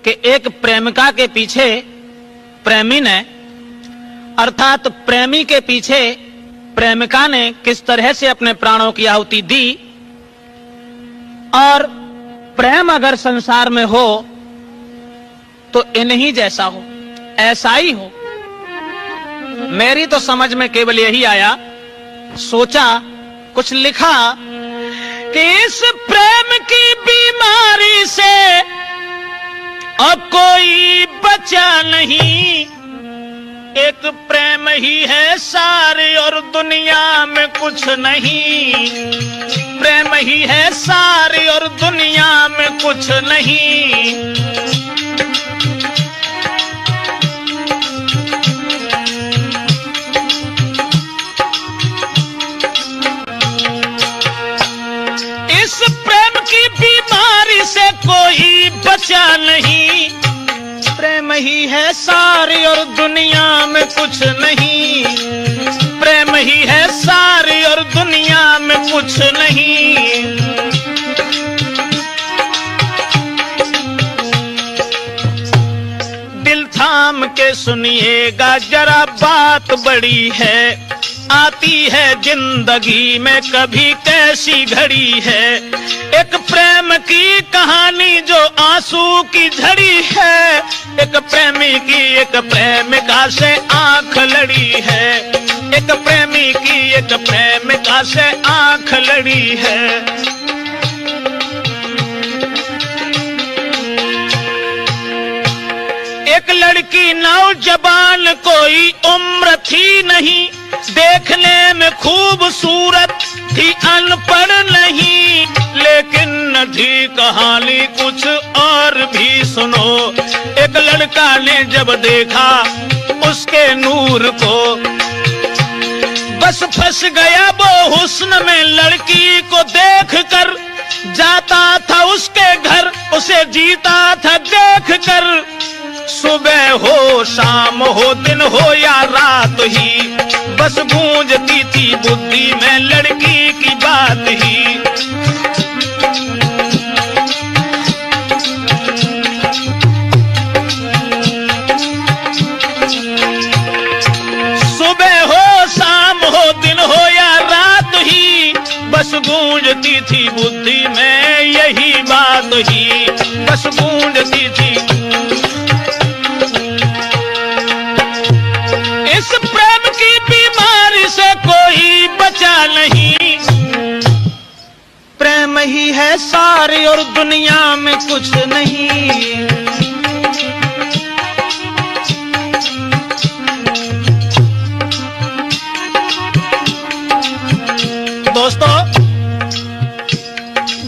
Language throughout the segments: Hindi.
कि एक प्रेमिका के पीछे प्रेमी ने, अर्थात प्रेमी के पीछे प्रेमिका ने किस तरह से अपने प्राणों की आहुति दी। और प्रेम अगर संसार में हो तो इन्हीं जैसा हो, ऐसा ही हो। मेरी तो समझ में केवल यही आया, सोचा, कुछ लिखा कि इस प्रेम की बीमारी से अब कोई बचा नहीं। एक प्रेम ही है सारे और दुनिया में कुछ नहीं। प्रेम ही है सारे और दुनिया में कुछ नहीं। इस प्रेम की बीमारी से कोई बचा नहीं। प्रेम ही है सारी और दुनिया में कुछ नहीं। प्रेम ही है सारी और दुनिया में कुछ नहीं। दिल थाम के सुनिएगा जरा, बात बड़ी है। आती है जिंदगी में कभी कैसी घड़ी है। एक प्रेम की कहानी जो आंसू की झड़ी है। एक प्रेमी की एक प्रेमिका से आंख लड़ी है। एक प्रेमी की एक प्रेमिका से आंख लड़ी है। एक लड़की नौजवान, कोई उम्र थी नहीं। देखने में खूबसूरत थी, अनपढ़ नहीं। लेकिन न थी कहानी कुछ और भी सुनो। एक लड़का ने जब देखा उसके नूर को, बस फंस गया वो हुस्न में। लड़की को देखकर जाता था उसके घर, उसे जीता था देखकर। सुबह हो शाम हो दिन हो या रात ही, बस गूंजती थी बुद्धि में लड़की की बात ही। सुबह हो शाम हो दिन हो या रात ही, बस गूंजती थी बुद्धि में यही बात ही। बस गूंजती थी। इस प्रेम की बीमारी से कोई बचा नहीं। प्रेम ही है सारी और दुनिया में कुछ नहीं। दोस्तों,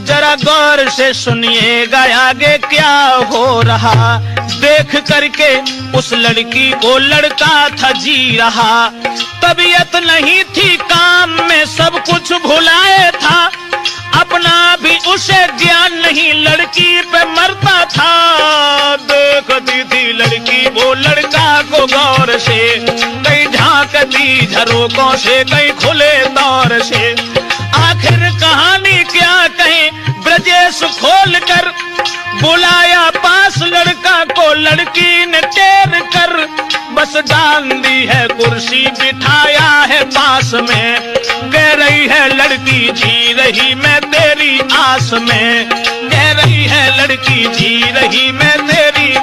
जरा गौर से सुनिएगा आगे क्या हो रहा। देख करके उस लड़की को लड़का था जी रहा। तबीयत नहीं थी काम में, सब कुछ भुलाए था। अपना भी उसे ज्ञान नहीं, लड़की पे मरता था। देखती थी लड़की वो लड़का को गौर से, कहीं झांकती झरोकों से, कहीं खुले तौर से। आखिर कहानी क्या कहें, ब्रजेश खोल कर बुलाया पास लड़का को। लड़की ने टेर कर बस डाल दी है कुर्सी, बिठाया है पास में। कह रही है लड़की जी रही मैं तेरी आस में। कह रही है लड़की जी रही मैं तेरी।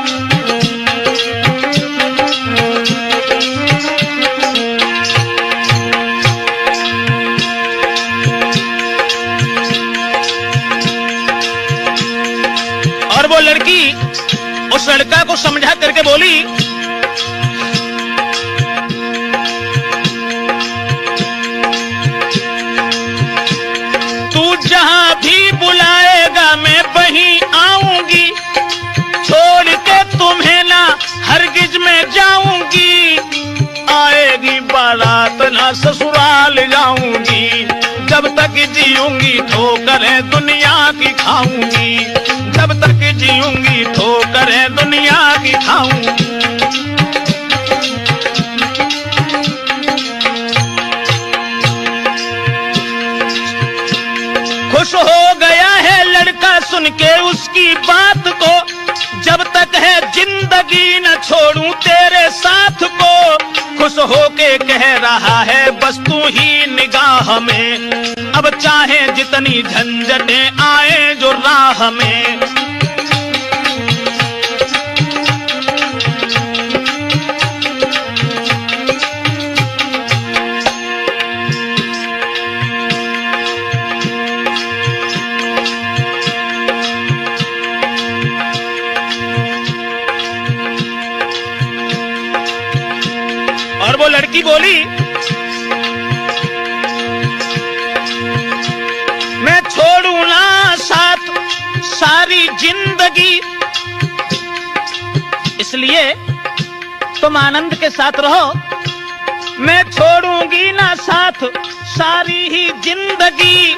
और वो लड़की उस लड़का को समझा करके बोली, तू जहां भी बुलाएगा मैं वहीं आऊंगी। छोड़ के तुम्हें ना हरगिज में जाऊंगी। आएगी बारात ना ससुराल जाऊंगी। जब तक जीऊंगी ठोकरें दुनिया की खाऊंगी। जब तक जीऊंगी ठोकरें दुनिया की खाऊंगी। खुश हो गया है लड़का सुन के उसकी बात को। जब तक है जिंदगी न छोड़ूं तेरे साथ को, खुश होके कह रहा है बस तू ही निगाह में। अब चाहे जितनी झंझटें आए जो राह में, और वो लड़की बोली मैं छोड़ू ना साथ सारी जिंदगी, इसलिए तुम आनंद के साथ रहो, मैं छोड़ूंगी ना साथ सारी ही जिंदगी।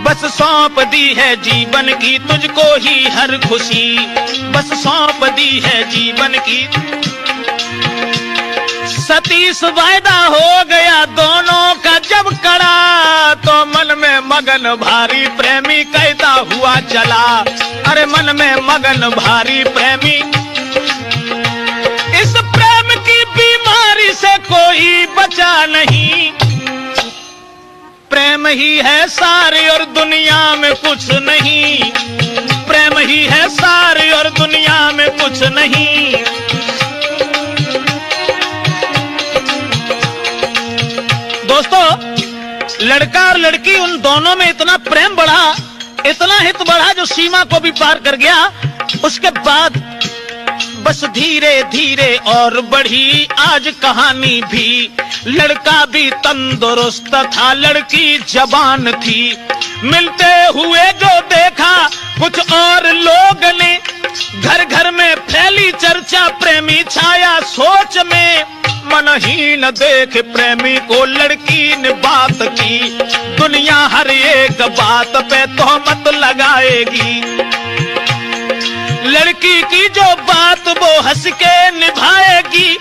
बस सौंप दी है जीवन की तुझको ही हर खुशी, बस सौंप दी है जीवन की। सतीश वायदा हो गया दोनों का जब कड़ा, तो मन में मगन भारी प्रेमी कहता हुआ चला। अरे मन में मगन भारी प्रेमी, इस प्रेम की बीमारी से कोई बचा नहीं। प्रेम ही है सारी और दुनिया में कुछ नहीं, प्रेम ही है सारी और दुनिया में कुछ नहीं। दोस्तों, लड़का और लड़की उन दोनों में इतना प्रेम बढ़ा, इतना हित बढ़ा जो सीमा को भी पार कर गया। उसके बाद बस धीरे धीरे और बढ़ी आज कहानी भी। लड़का भी तंदुरुस्त था, लड़की जवान थी। मिलते हुए जो देखा कुछ और लोग ने, घर घर में फैली चर्चा प्रेमी छाया सोच में। मनहीन देख प्रेमी को लड़की ने बात की, दुनिया हर एक बात पे तोहमत लगाएगी। लड़की की जो बात वो हंस के निभाएगी,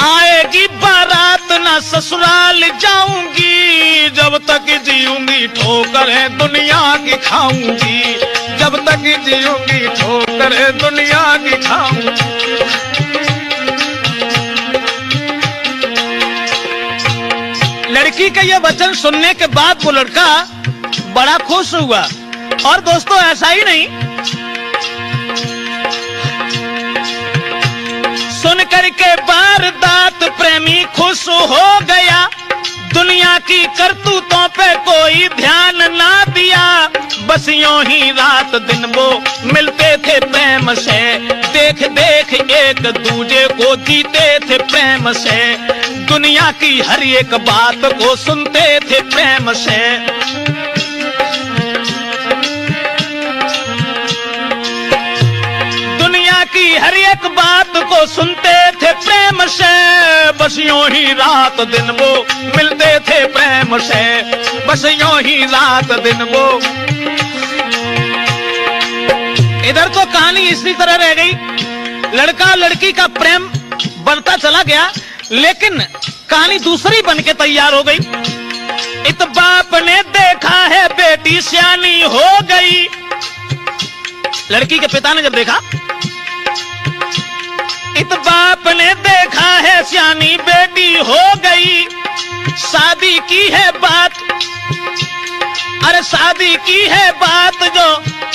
आएगी बारात ना ससुराल जाऊंगी, जब तक जीऊंगी ठोकरें दुनिया की खाऊंगी, जब तक जीऊंगी ठोकरें दुनिया की खाऊंगी। लड़की का यह वचन सुनने के बाद वो लड़का बड़ा खुश हुआ। और दोस्तों, ऐसा ही नहीं, सुन करके वारदात प्रेमी खुश हो गया। दुनिया की करतूतों पे कोई ध्यान ना दिया, बस यूं ही रात दिन वो मिलते थे प्रेम से। देख देख एक दूजे को जीते थे प्रेम से, दुनिया की हर एक बात को सुनते थे प्रेम से। दुनिया की हर एक बात को सुनते थे प्रेम से, बस यूं ही रात दिन वो मिलते थे प्रेम से, बस यूं ही रात दिन वो। इधर तो कहानी इसी तरह रह गई, लड़का लड़की का प्रेम बढ़ता चला गया, लेकिन कहानी दूसरी बन के तैयार हो गई। इत बाप ने देखा है बेटी सियानी हो गई। लड़की के पिता ने जब देखा, इत बाप ने देखा है सियानी बेटी हो गई, शादी की है बात, अरे शादी की है बात जो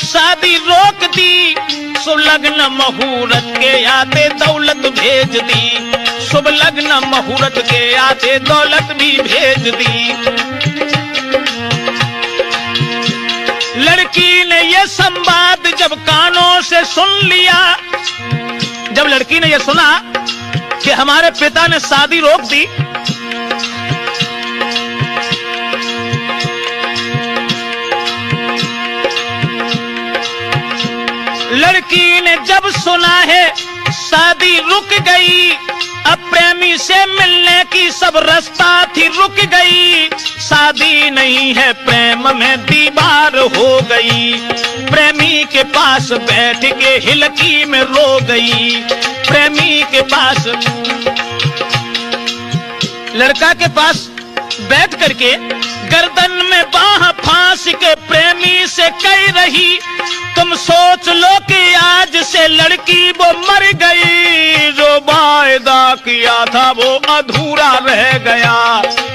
शादी रोक दी। शुभ लग्न मुहूर्त के आते दौलत भेज दी, शुभ लग्न मुहूर्त के आते दौलत भी भेज दी। लड़की ने ये संवाद जब कानों से सुन लिया, जब लड़की ने ये सुना कि हमारे पिता ने शादी रोक दी, लड़की ने जब सुना है शादी रुक गई, अब प्रेमी से मिलने की सब रास्ता थी रुक गई। शादी नहीं है प्रेम में दीवार हो गई, प्रेमी के पास बैठ के हिलकी में रो गई। प्रेमी के पास, लड़का के पास बैठ करके गर्दन में बाह फांस के प्रेमी से कह रही, तुम सोच लो कि आज से लड़की वो मर गई, जो वायदा किया था वो अधूरा रह गया,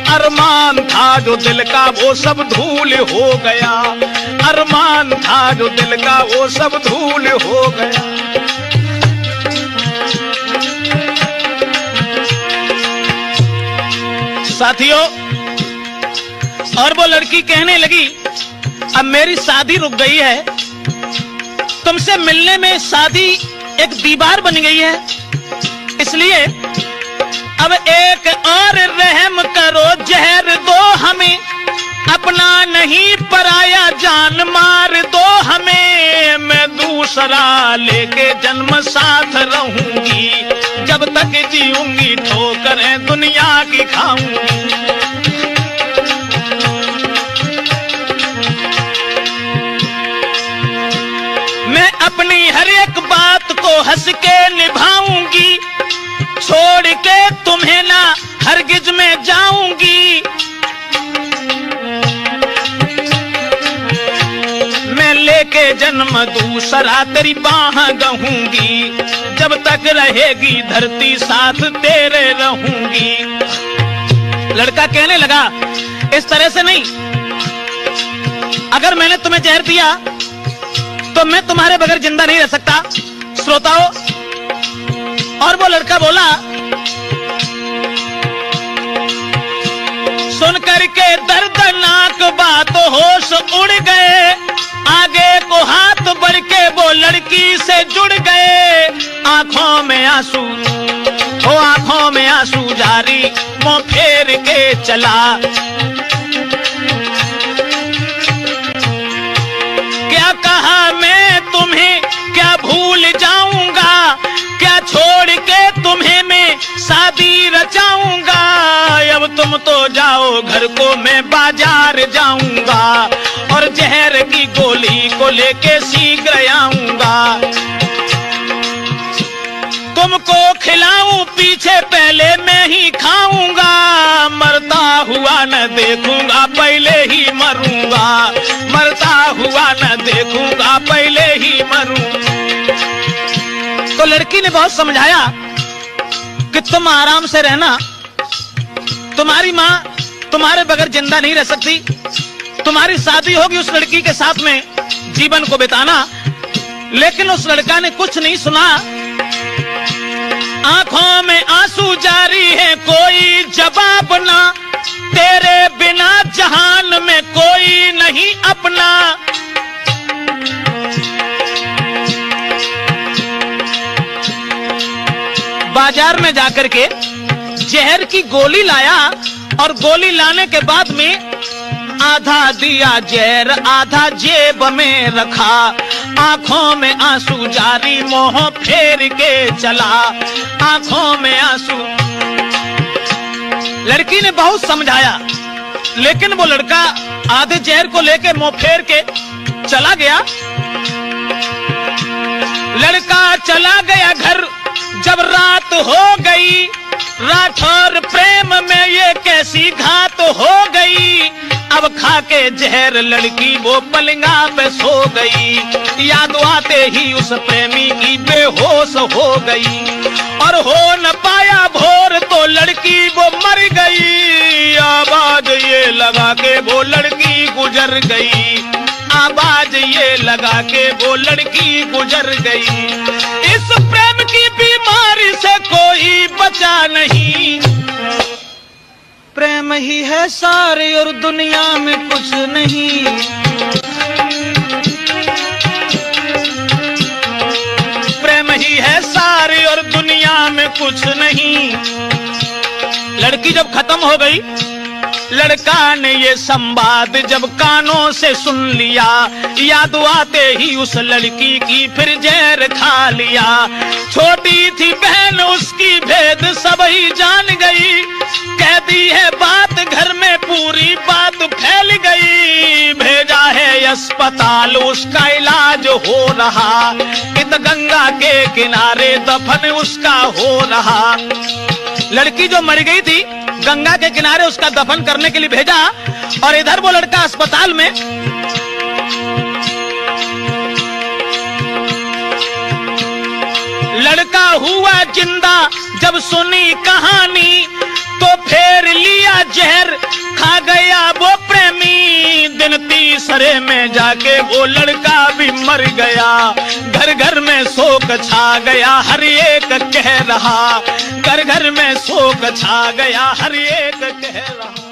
अरमान था जो दिल का वो सब धूल हो गया, अरमान था जो दिल का वो सब धूल हो गया। साथियों, और वो लड़की कहने लगी, अब मेरी शादी रुक गई है, तुमसे मिलने में शादी एक दीवार बन गई है, इसलिए अब एक और रहम करो, जहर दो हमें, अपना नहीं पराया जान मार दो हमें, मैं दूसरा लेके जन्म साथ रहूंगी, जब तक जीऊंगी ठोकरें दुनिया की खाऊंगी। मैं अपनी हर एक बात को हंस के निभाऊंगी, छोड़ के तुम्हें ना हरगिज में जाऊंगी, मैं लेके जन्म दूसरा तेरी बाह गहूंगी, जब तक रहेगी धरती साथ तेरे रहूंगी। लड़का कहने लगा, इस तरह से नहीं, अगर मैंने तुम्हें जहर दिया तो मैं तुम्हारे बगैर जिंदा नहीं रह सकता। श्रोताओं, और वो लड़का बोला, सुन करके दर्दनाक बात होश उड़ गए, आगे को हाथ बढ़ के वो लड़की से जुड़ गए, आंखों में आंसू, ओ आंखों में आंसू जारी, मुंह फेर के चला। क्या कहा मैं तुम्हें, क्या भूल जाऊंगा, क्या छोड़ के तुम्हें मैं शादी रचाऊंगा, अब तुम तो जाओ घर को मैं बाजार जाऊंगा, और जहर की गोली को लेके शीघ्र आऊंगा, तुमको खिलाऊं पीछे पहले मैं ही खाऊंगा, मरता हुआ न देखूंगा पहले ही मरूंगा, मरता हुआ न देखूंगा पहले ही मरूंगा। तो लड़की ने बहुत समझाया कि तुम आराम से रहना, तुम्हारी माँ तुम्हारे बगैर जिंदा नहीं रह सकती, तुम्हारी शादी होगी उस लड़की के साथ में जीवन को बिताना। लेकिन उस लड़का ने कुछ नहीं सुना, आंखों में आंसू जारी है, कोई जवाब ना, तेरे बिना जहान में कोई नहीं अपना। बाजार में जाकर के जहर की गोली लाया, और गोली लाने के बाद में आधा दिया जहर, आधा जेब में रखा, आंखों में आंसू जारी, मुंह फेर के चला, आंखों में आंसू। लड़की ने बहुत समझाया, लेकिन वो लड़का आधे जहर को लेके मुंह फेर के चला गया। लड़का चला गया घर, जब रात हो गई, राठौर प्रेम में ये कैसी घात हो गई, अब खा के जहर लड़की वो पलंगा पे सो गई, याद आते ही उस प्रेमी की बेहोश हो गई, और हो न पाया भोर तो लड़की वो मर गई, आवाज ये लगा के वो लड़की गुजर गई, आवाज ये लगा के वो लड़की गुजर गई। इस प्रेम की बीमारी से कोई बचा नहीं, प्रेम ही है सारे और दुनिया में कुछ नहीं। प्रेम ही है सारे और दुनिया में कुछ नहीं। लड़की जब खत्म हो गई, लड़का ने ये संवाद जब कानों से सुन लिया, याद आते ही उस लड़की की फिर जहर खा लिया। छोटी थी बहन उसकी भेद सब ही जान गई, कह दी है बात घर में पूरी बात फैल गई। भेजा है अस्पताल उसका इलाज हो रहा, इत गंगा के किनारे दफन उसका हो रहा। लड़की जो मर गई थी गंगा के किनारे उसका दफन करने के लिए भेजा, और इधर वो लड़का अस्पताल में। हुआ जिंदा जब सुनी कहानी, तो फेर लिया जहर खा गया वो प्रेमी। दिन तीसरे में जाके वो लड़का भी मर गया। घर घर में शोक छा गया, हर एक कह रहा, घर घर में शोक छा गया, हर एक कह रहा।